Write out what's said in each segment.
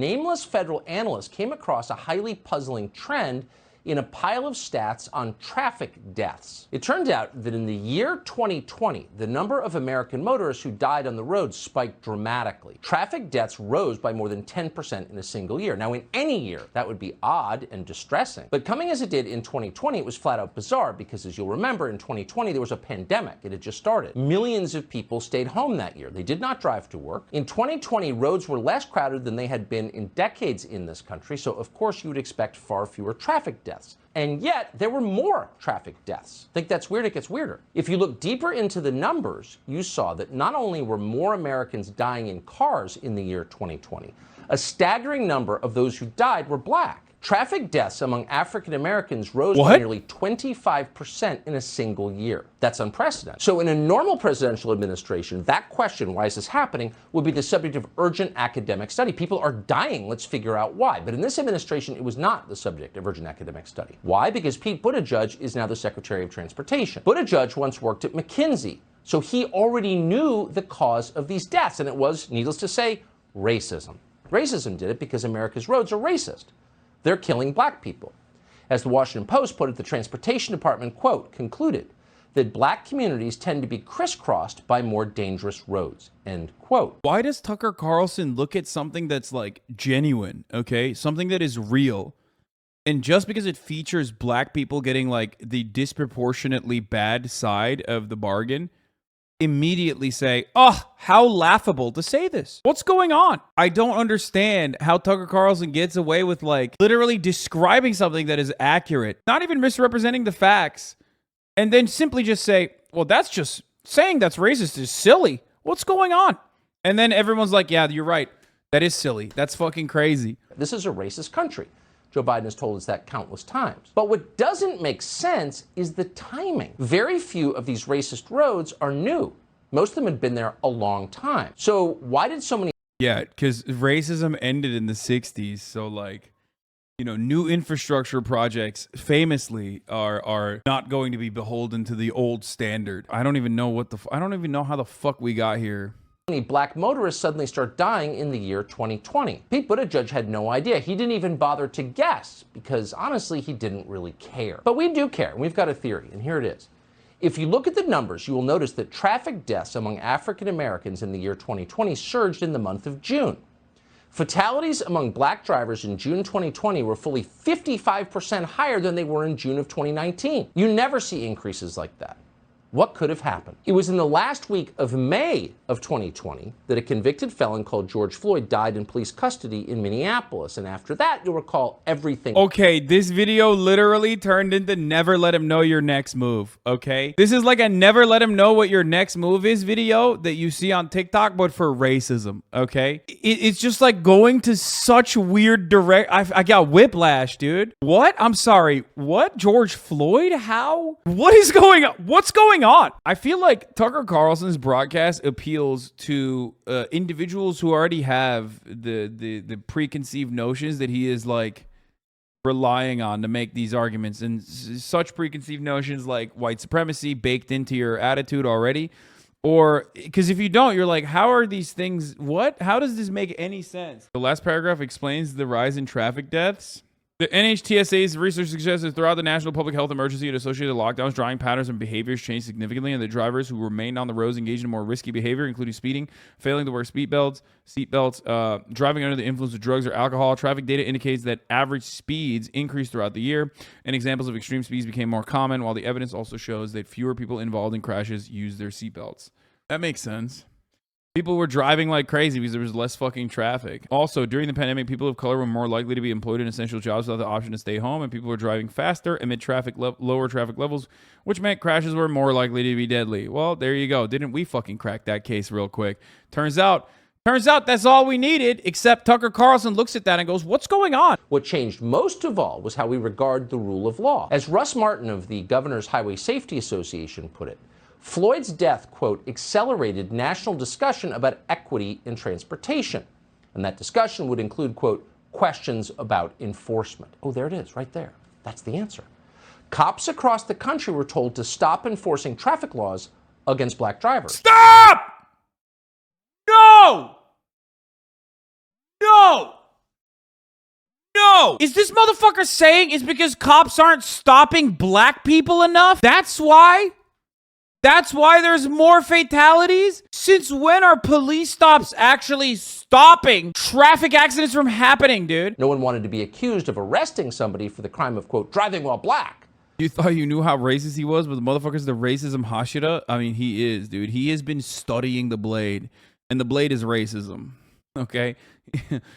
Nameless federal analysts came across a highly puzzling trend in a pile of stats on traffic deaths. It turned out that in the year 2020, the number of American motorists who died on the road spiked dramatically. Traffic deaths rose by more than 10% in a single year. Now, in any year, that would be odd and distressing. But coming as it did in 2020, it was flat out bizarre because, as you'll remember, in 2020, there was a pandemic. It had just started. Millions of people stayed home that year. They did not drive to work. In 2020, roads were less crowded than they had been in decades in this country, so of course you would expect far fewer traffic deaths. And yet, there were more traffic deaths. Think that's weird? It gets weirder. If you look deeper into the numbers, you saw that not only were more Americans dying in cars in the year 2020, a staggering number of those who died were black. Traffic deaths among African Americans rose by nearly 25% in a single year. That's unprecedented. So in a normal presidential administration, that question, why is this happening, would be the subject of urgent academic study. People are dying, let's figure out why. But in this administration, it was not the subject of urgent academic study. Why? Because Pete Buttigieg is now the Secretary of Transportation. Buttigieg once worked at McKinsey, so he already knew the cause of these deaths, and it was, needless to say, racism. Racism did it because America's roads are racist. They're killing black people. As the Washington Post put it, the Transportation Department, quote, concluded that black communities tend to be crisscrossed by more dangerous roads, end quote. Why does Tucker Carlson look at something that's like genuine, okay? Something that is real. And just because it features black people getting like the disproportionately bad side of the bargain, immediately say, oh, how laughable to say this. What's going on? I don't understand how Tucker Carlson gets away with like literally describing something that is accurate, not even misrepresenting the facts, and then simply just say, well, that's just saying that's racist is silly. What's going on? And then everyone's like, yeah, you're right. That is silly. That's fucking crazy. This is a racist country. Joe Biden has told us that countless times. But what doesn't make sense is the timing. Very few of these racist roads are new. Most of them had been there a long time. So why did so many... Yeah, because racism ended in the 60s. So like, you know, new infrastructure projects famously are not going to be beholden to the old standard. I don't even know what the... I don't even know how the fuck we got here. Black motorists suddenly start dying in the year 2020. Pete Buttigieg had no idea. He didn't even bother to guess because honestly, he didn't really care. But we do care. We've got a theory, and here it is. If you look at the numbers, you will notice that traffic deaths among African Americans in the year 2020 surged in the month of June. Fatalities among black drivers in June 2020 were fully 55% higher than they were in June of 2019. You never see increases like that. What could have happened? It was in the last week of May of 2020 that a convicted felon called George Floyd died in police custody in Minneapolis. And after that, you'll recall everything. Okay, this video literally turned into never let him know your next move, okay? This is like a never let him know what your next move is video that you see on TikTok, but for racism, okay? It's just like going to such weird I got whiplash, dude. What? I'm sorry. What? George Floyd? How? What is going on? What's going on? I feel like Tucker Carlson's broadcast appeals to individuals who already have the preconceived notions that he is like relying on to make these arguments, and such preconceived notions like white supremacy baked into your attitude already. Or because if you don't, you're like, how are these things? What? How does this make any sense? The last paragraph explains the rise in traffic deaths. The NHTSA's research suggests that throughout the national public health emergency and associated lockdowns, driving patterns and behaviors changed significantly, and the drivers who remained on the roads engaged in more risky behavior, including speeding, failing to wear seatbelts, driving under the influence of drugs or alcohol. Traffic data indicates that average speeds increased throughout the year, and examples of extreme speeds became more common, while the evidence also shows that fewer people involved in crashes used their seatbelts. That makes sense. People were driving like crazy because there was less fucking traffic. Also, during the pandemic, people of color were more likely to be employed in essential jobs without the option to stay home, and people were driving faster amid lower traffic levels, which meant crashes were more likely to be deadly. Well, there you go. Didn't we fucking crack that case real quick? Turns out that's all we needed, except Tucker Carlson looks at that and goes, what's going on? What changed most of all was how we regard the rule of law. As Russ Martin of the Governor's Highway Safety Association put it, Floyd's death, quote, accelerated national discussion about equity in transportation. And that discussion would include, quote, questions about enforcement. Oh, there it is, right there. That's the answer. Cops across the country were told to stop enforcing traffic laws against black drivers. Stop! No! No! Bro, is this motherfucker saying it's because cops aren't stopping black people enough? That's why? That's why there's more fatalities? Since when are police stops actually stopping traffic accidents from happening, dude? No one wanted to be accused of arresting somebody for the crime of, quote, driving while black. You thought you knew how racist he was, but the motherfucker's the racism Hashira? I mean, he is, dude. He has been studying the Blade, and the Blade is racism, okay?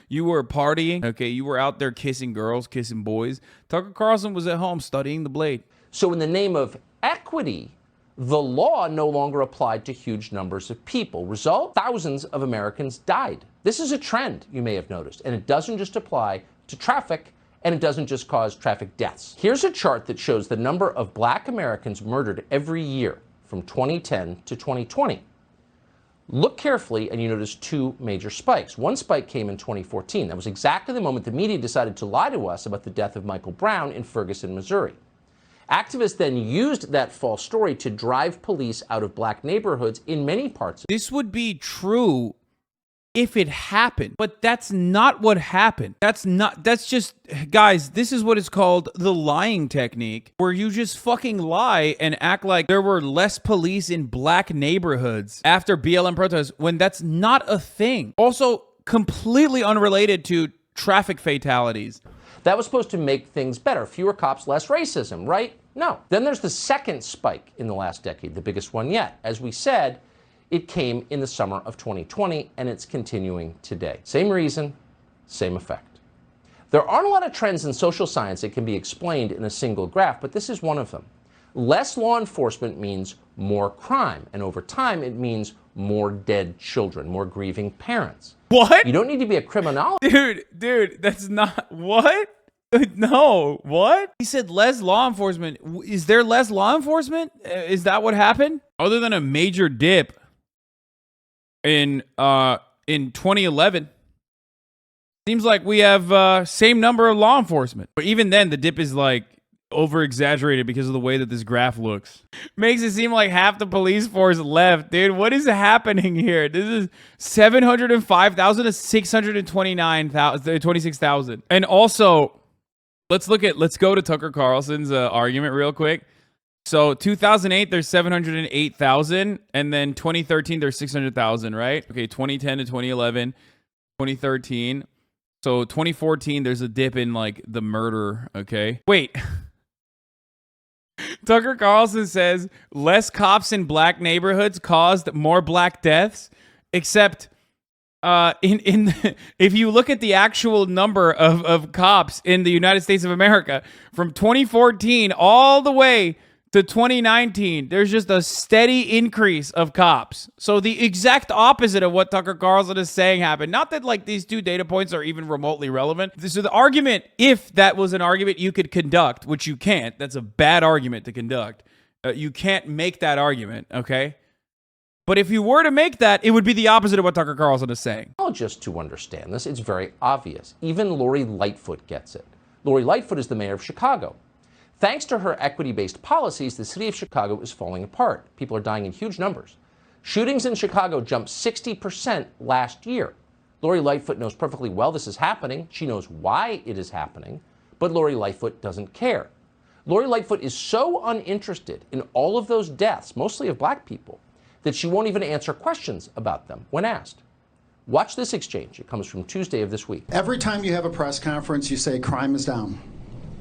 You were partying, okay? You were out there kissing girls, kissing boys. Tucker Carlson was at home studying the Blade. So in the name of equity, the law no longer applied to huge numbers of people. Result, thousands of Americans died. This is a trend you may have noticed, and it doesn't just apply to traffic, and it doesn't just cause traffic deaths. Here's a chart that shows the number of black Americans murdered every year from 2010 to 2020. Look carefully and you notice two major spikes. One spike came in 2014. That was exactly the moment the media decided to lie to us about the death of Michael Brown in Ferguson, Missouri. Activists then used that false story to drive police out of black neighborhoods in many parts. This would be true if it happened, but that's not what happened. That's just, guys, this is what is called the lying technique, where you just fucking lie and act like there were less police in black neighborhoods after BLM protests when that's not a thing. Also, completely unrelated to traffic fatalities. That was supposed to make things better. Fewer cops, less racism, right? No. Then there's the second spike in the last decade, the biggest one yet. As we said, it came in the summer of 2020, and it's continuing today. Same reason, same effect. There aren't a lot of trends in social science that can be explained in a single graph, but this is one of them. Less law enforcement means more crime, and over time it means more dead children, more grieving parents. What? You don't need to be a criminologist. Dude, that's not, what? No, what? He said less law enforcement. Is there less law enforcement? Is that what happened? Other than a major dip in 2011, seems like we have same number of law enforcement. But even then, the dip is like over-exaggerated because of the way that this graph looks. Makes it seem like half the police force left, dude. What is happening here? This is 705,000 to 26,000. And also, let's go to Tucker Carlson's argument real quick. So 2008, there's 708,000, and then 2013, there's 600,000, right? Okay, 2010 to 2011, 2013. So 2014, there's a dip in like the murder, okay? Wait. Tucker Carlson says less cops in black neighborhoods caused more black deaths, except if you look at the actual number of cops in the United States of America from 2014 all the way to 2019, there's just a steady increase of cops. So the exact opposite of what Tucker Carlson is saying happened. Not that like these two data points are even remotely relevant. So the argument, if that was an argument you could conduct, which you can't, that's a bad argument to conduct. You can't make that argument, okay? But if you were to make that, it would be the opposite of what Tucker Carlson is saying. Just to understand this, it's very obvious. Even Lori Lightfoot gets it. Lori Lightfoot is the mayor of Chicago. Thanks to her equity-based policies, the city of Chicago is falling apart. People are dying in huge numbers. Shootings in Chicago jumped 60% last year. Lori Lightfoot knows perfectly well this is happening. She knows why it is happening, but Lori Lightfoot doesn't care. Lori Lightfoot is so uninterested in all of those deaths, mostly of black people, that she won't even answer questions about them when asked. Watch this exchange. It comes from Tuesday of this week. Every time you have a press conference, you say crime is down.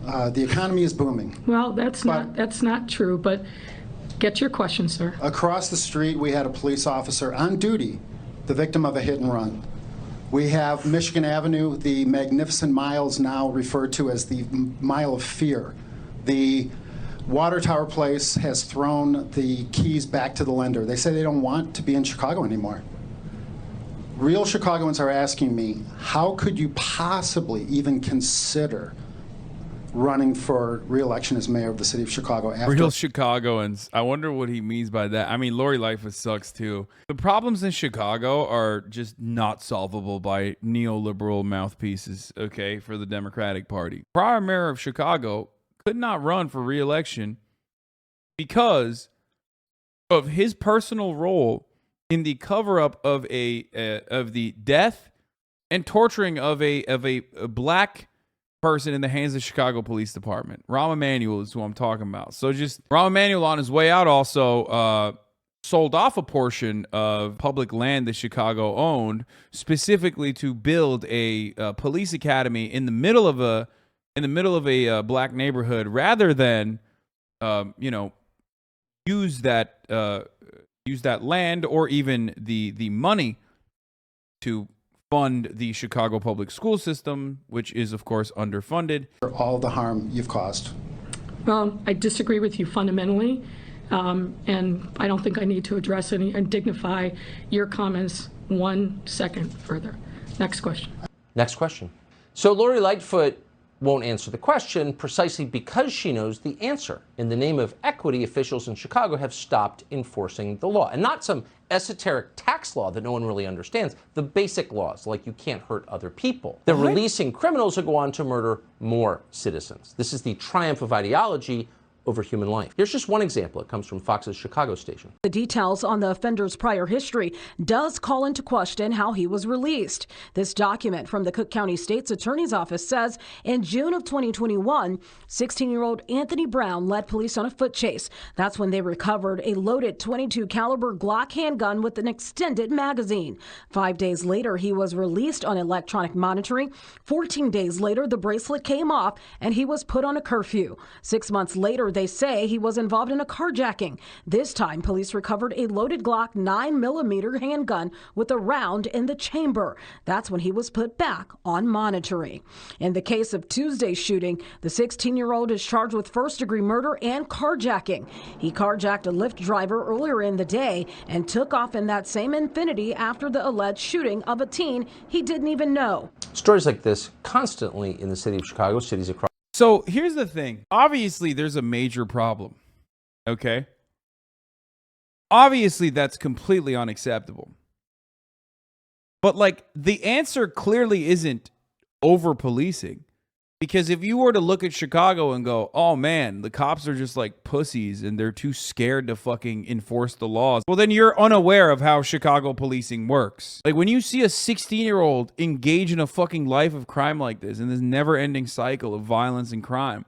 The economy is booming. Well, that's not true, but get your question, sir. Across the street, we had a police officer on duty, the victim of a hit and run. We have Michigan Avenue, the magnificent miles now referred to as the Mile of Fear. The Water Tower Place has thrown the keys back to the lender. They say they don't want to be in Chicago anymore. Real Chicagoans are asking me, how could you possibly even consider running for re-election as mayor of the city of Chicago? Real Chicagoans. I wonder what he means by that. I mean, Lori Lightfoot sucks too. The problems in Chicago are just not solvable by neoliberal mouthpieces, okay, for the Democratic Party. Prior mayor of Chicago could not run for re-election because of his personal role in the cover-up of the death and torturing of a black person in the hands of the Chicago Police Department. Rahm Emanuel is who I'm talking about. So just Rahm Emanuel on his way out also sold off a portion of public land that Chicago owned, specifically to build a police academy in the middle of a black neighborhood, rather than use that land or even the money to fund the Chicago public school system, which is of course underfunded. For all the harm you've caused. Well, I disagree with you fundamentally, and I don't think I need to address and dignify your comments 1 second further. Next question. Next question. So Lori Lightfoot won't answer the question precisely because she knows the answer. In the name of equity, officials in Chicago have stopped enforcing the law. And not some esoteric tax law that no one really understands. The basic laws, like you can't hurt other people. They're releasing criminals who go on to murder more citizens. This is the triumph of ideology over human life. Here's just one example. It comes from Fox's Chicago station. The details on the offender's prior history does call into question how he was released. This document from the Cook County State's Attorney's Office says in June of 2021, 16-year-old Anthony Brown led police on a foot chase. That's when they recovered a loaded .22 caliber Glock handgun with an extended magazine. 5 days later, he was released on electronic monitoring. 14 days later, the bracelet came off and he was put on a curfew. 6 months later, they say he was involved in a carjacking. This time, police recovered a loaded Glock 9mm handgun with a round in the chamber. That's when he was put back on monitoring. In the case of Tuesday's shooting, the 16-year-old is charged with first-degree murder and carjacking. He carjacked a Lyft driver earlier in the day and took off in that same Infiniti after the alleged shooting of a teen he didn't even know. Stories like this constantly in the city of Chicago, cities across. So here's the thing. Obviously, there's a major problem. Okay? Obviously, that's completely unacceptable. But, like, the answer clearly isn't over-policing. Because if you were to look at Chicago and go, oh, man, the cops are just like pussies and they're too scared to fucking enforce the laws, well, then you're unaware of how Chicago policing works. Like, when you see a 16-year-old engage in a fucking life of crime like this, in this never-ending cycle of violence and crime,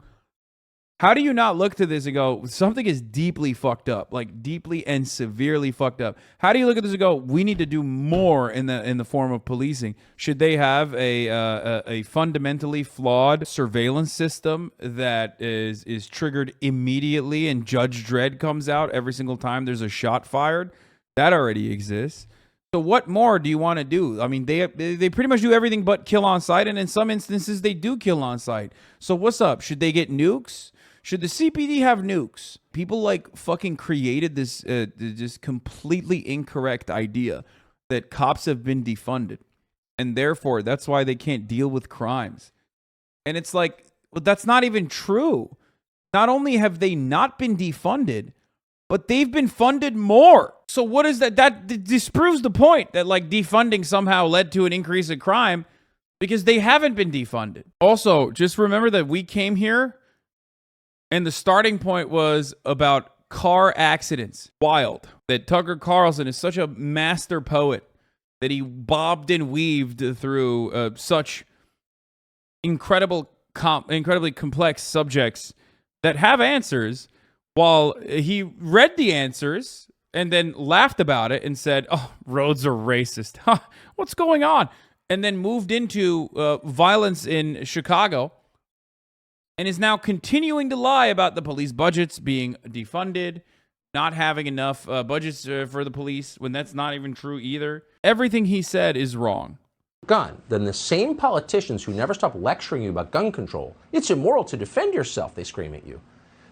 how do you not look to this and go, something is deeply fucked up, like deeply and severely fucked up? How do you look at this and go, we need to do more in the form of policing? Should they have a fundamentally flawed surveillance system that is triggered immediately and Judge Dredd comes out every single time there's a shot fired? That already exists. So what more do you want to do? I mean, they pretty much do everything but kill on sight, and in some instances they do kill on sight. So what's up? Should they get nukes? Should the CPD have nukes? People like fucking created this just completely incorrect idea that cops have been defunded, and therefore that's why they can't deal with crimes. And it's like, well, that's not even true. Not only have they not been defunded, but they've been funded more. So what is that? That disproves the point that like defunding somehow led to an increase in crime, because they haven't been defunded. Also, just remember that we came here and the starting point was about car accidents. Wild that Tucker Carlson is such a master poet that he bobbed and weaved through such incredibly complex subjects that have answers, while he read the answers and then laughed about it and said, oh, roads are racist. Huh, what's going on? And then moved into violence in Chicago, and is now continuing to lie about the police budgets being defunded, not having enough budgets for the police, when that's not even true either. Everything he said is wrong. Gun, then the same politicians who never stop lecturing you about gun control, it's immoral to defend yourself, they scream at you.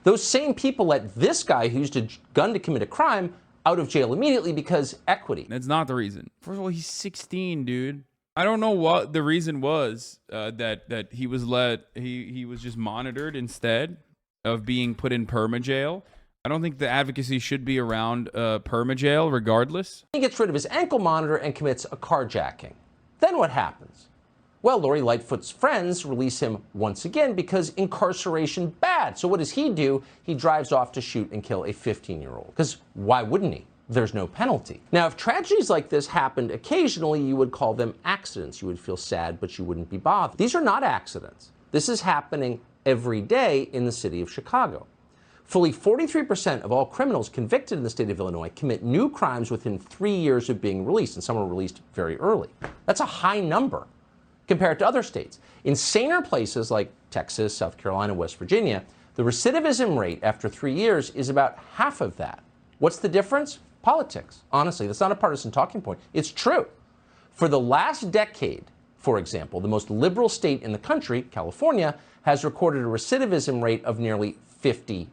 Those same people let this guy who used a gun to commit a crime out of jail immediately because equity. That's not the reason. First of all, he's 16, dude. I don't know what the reason was that he was he was just monitored instead of being put in perma-jail. I don't think the advocacy should be around perma-jail regardless. He gets rid of his ankle monitor and commits a carjacking. Then what happens? Well, Lori Lightfoot's friends release him once again because incarceration bad. So what does he do? He drives off to shoot and kill a 15-year-old. Because why wouldn't he? There's no penalty. Now, if tragedies like this happened occasionally, you would call them accidents. You would feel sad, but you wouldn't be bothered. These are not accidents. This is happening every day in the city of Chicago. Fully 43% of all criminals convicted in the state of Illinois commit new crimes within 3 years of being released, and some are released very early. That's a high number compared to other states. In saner places like Texas, South Carolina, West Virginia, the recidivism rate after 3 years is about half of that. What's the difference? Politics. Honestly, that's not a partisan talking point. It's true. For the last decade, for example, the most liberal state in the country, California, has recorded a recidivism rate of nearly 50%.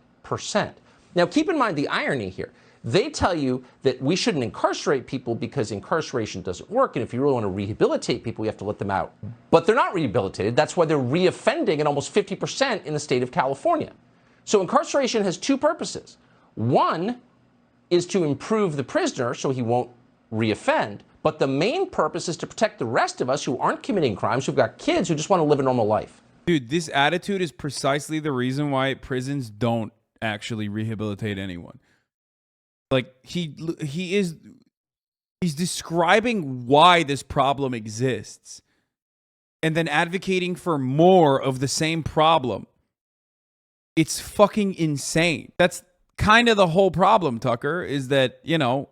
Now, keep in mind the irony here. They tell you that we shouldn't incarcerate people because incarceration doesn't work, and if you really want to rehabilitate people, you have to let them out. But they're not rehabilitated. That's why they're reoffending at almost 50% in the state of California. So incarceration has two purposes. One is to improve the prisoner so he won't reoffend, but the main purpose is to protect the rest of us who aren't committing crimes, who've got kids who just want to live a normal life. Dude, this attitude is precisely the reason why prisons don't actually rehabilitate anyone. Like, he's describing why this problem exists and then advocating for more of the same problem. It's fucking insane. That's kind of the whole problem, Tucker, is that, you know,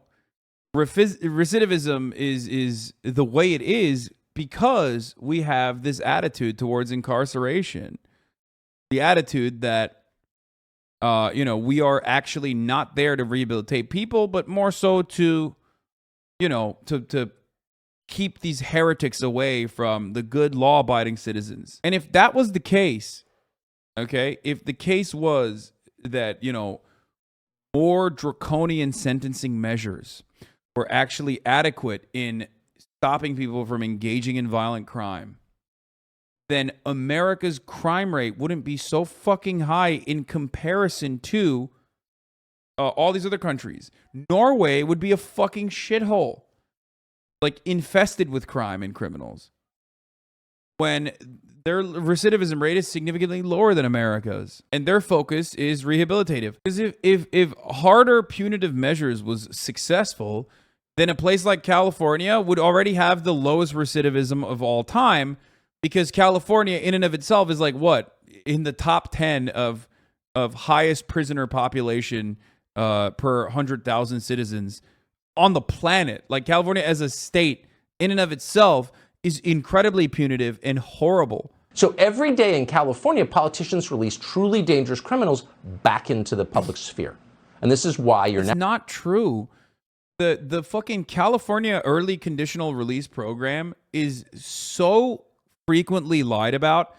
recidivism is the way it is because we have this attitude towards incarceration. The attitude that, you know, we are actually not there to rehabilitate people, but more so to, you know, to keep these heretics away from the good law-abiding citizens. And if that was the case, okay, if the case was that, you know, more draconian sentencing measures were actually adequate in stopping people from engaging in violent crime, then America's crime rate wouldn't be so fucking high in comparison to all these other countries. Norway would be a fucking shithole, like infested with crime and criminals, when their recidivism rate is significantly lower than America's, and their focus is rehabilitative. Because if harder punitive measures was successful, then a place like California would already have the lowest recidivism of all time, because California in and of itself is like what? In the top 10 of highest prisoner population per 100,000 citizens on the planet. Like, California as a state in and of itself is incredibly punitive and horrible. So every day in California, politicians release truly dangerous criminals back into the public sphere. And this is why you're not true. The fucking California early conditional release program is so frequently lied about.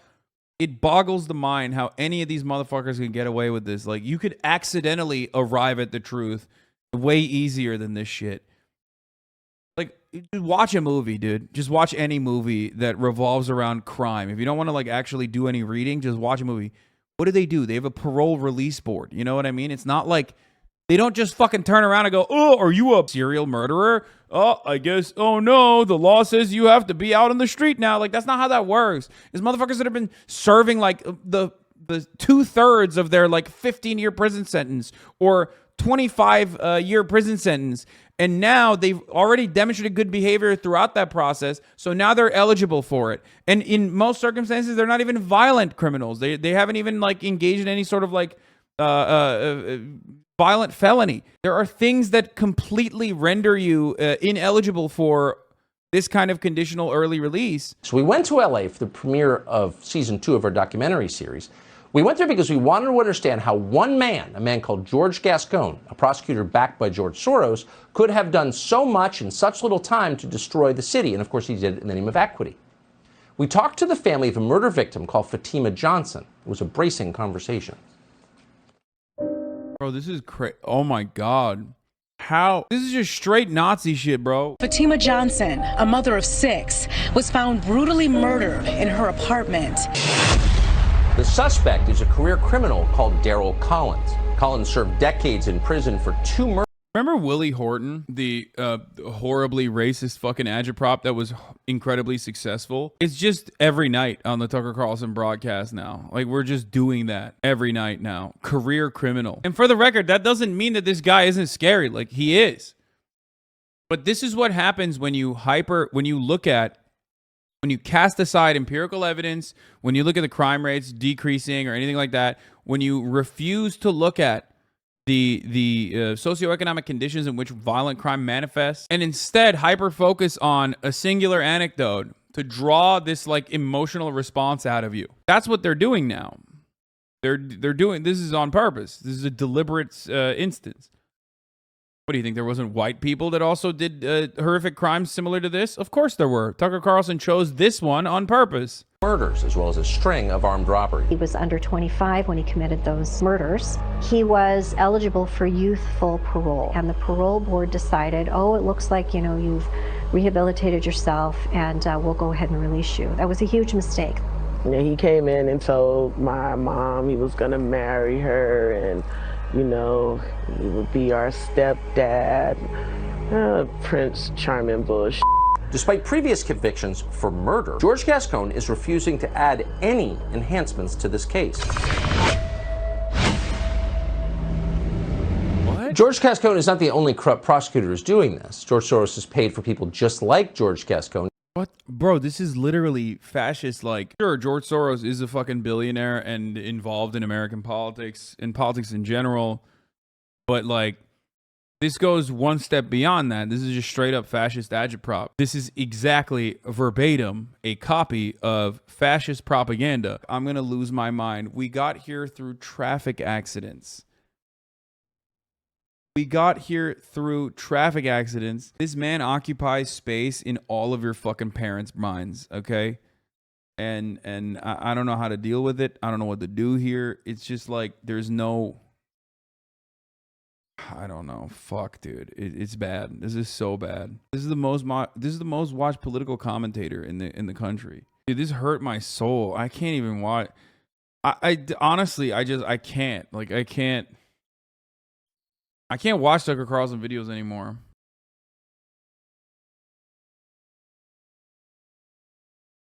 It boggles the mind how any of these motherfuckers can get away with this. Like, you could accidentally arrive at the truth way easier than this shit. Like, just watch a movie, dude. Just watch any movie that revolves around crime. If you don't want to, like, actually do any reading, just watch a movie. What do? They have a parole release board. You know what I mean? It's not like they don't just fucking turn around and go, oh, are you a serial murderer? Oh, I guess, oh no, the law says you have to be out on the street now. Like, that's not how that works. There's motherfuckers that have been serving, like, the 2/3 of their, like, 15-year prison sentence or 25-year prison sentence. And now they've already demonstrated good behavior throughout that process. So now they're eligible for it. And in most circumstances, they're not even violent criminals. They haven't even, like, engaged in any sort of, like, violent felony. There are things that completely render you ineligible for this kind of conditional early release. So we went to LA for the premiere of season 2 of our documentary series. We went there because we wanted to understand how one man, a man called George Gascon, a prosecutor backed by George Soros, could have done so much in such little time to destroy the city. And of course, he did it in the name of equity. We talked to the family of a murder victim called Fatima Johnson. It was a bracing conversation. Bro, this is crazy. Oh my God. How? This is just straight Nazi shit, bro. Fatima Johnson, a mother of 6, was found brutally murdered in her apartment. The suspect is a career criminal called Daryl Collins. Collins served decades in prison for 2 murders. Remember Willie Horton, the horribly racist fucking agitprop that was incredibly successful? It's just every night on the Tucker Carlson broadcast now. Like, we're just doing that every night now. Career criminal. And for the record, that doesn't mean that this guy isn't scary. Like, he is. But this is what happens when you look at When you cast aside empirical evidence, when you look at the crime rates decreasing or anything like that, when you refuse to look at the socioeconomic conditions in which violent crime manifests, and instead hyper focus on a singular anecdote to draw this like emotional response out of you, that's what they're doing now. They're doing this is on purpose. This is a deliberate instance. What do you think? There wasn't white people that also did horrific crimes similar to this? Of course there were. Tucker Carlson chose this one on purpose. Murders, as well as a string of armed robberies. He was under 25 when he committed those murders. He was eligible for youthful parole, and the parole board decided, oh, it looks like, you know, you've rehabilitated yourself, and we'll go ahead and release you. That was a huge mistake. Yeah, he came in and told my mom he was going to marry her, and you know, he would be our stepdad. Prince Charming bullshit. Despite previous convictions for murder, George Gascon is refusing to add any enhancements to this case. What? George Gascon is not the only corrupt prosecutor who's doing this. George Soros has paid for people just like George Gascon. What? Bro, this is literally fascist. Like, sure, George Soros is a fucking billionaire and involved in American politics and politics in general. But, like, this goes one step beyond that. This is just straight up fascist agitprop. This is exactly verbatim a copy of fascist propaganda. I'm going to lose my mind. We got here through traffic accidents. We got here through traffic accidents. This man occupies space in all of your fucking parents' minds, okay? And I don't know how to deal with it. I don't know what to do here. It's just like there's no... I don't know. Fuck, dude. It's bad. This is so bad. This is the most watched political commentator in the country. Dude, this hurt my soul. I can't even watch. I honestly, I can't. Like, I can't watch Tucker Carlson videos anymore.